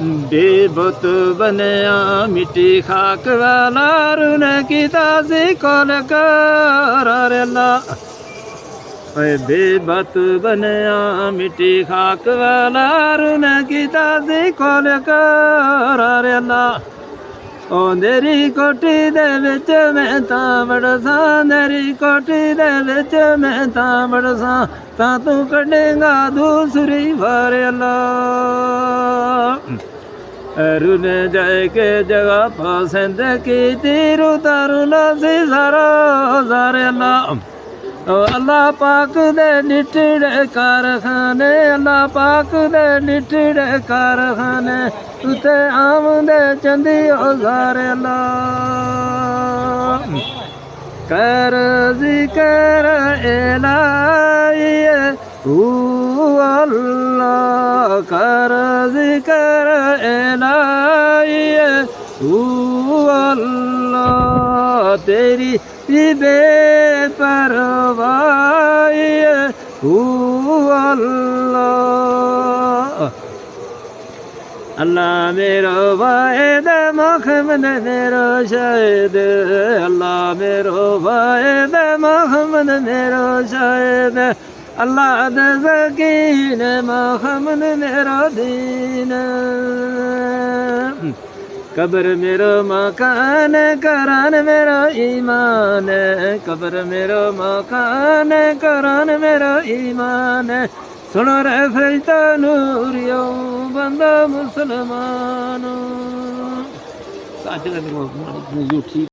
बेबुत बनया मिट्टी खाक वाला रुन की ताजी कौन कर अल्लाह। बेबत बनया मिट्टी खाक वाला रुन की ताजी कौन कर अल्लाह। ओ तेरी कोठी दे विच मैं तां बड़सा, तेरी कोठी दे विच मैं तां बड़सा, तां तू कढेगा दूसरी बार अल्लाह। रुन जाए के जगह पसंद की तीरू तारू लासी सारा सारे अल्लाह। ओ अल्लाह पाक दे निठड़े कारखाने, अल्लाह पाक दे निठड़े कारखाने, तुते आमदे चंदी ओ सारे अल्लाह। कर जिक्र इलाही अल्लाह, कर जिक्र इलाही अल्लाह। तेरी बेपरवाही अल्लाह। अल्लाह मेरो वाहिद मोहम्मद मेरो शाहिद, अल्लाह मेरो वाहिद मोहम्मद मेरो शाहिद, अल्लाह दे ज़कीन मोहम्मद मेरो दीन। कब्र मेरो मकान करान मेरो ईमान, कब्र मेरो मकान करान मेरो ईमान। सुनो रे फरिश्ता नूरियो बंदा मुसलमानो।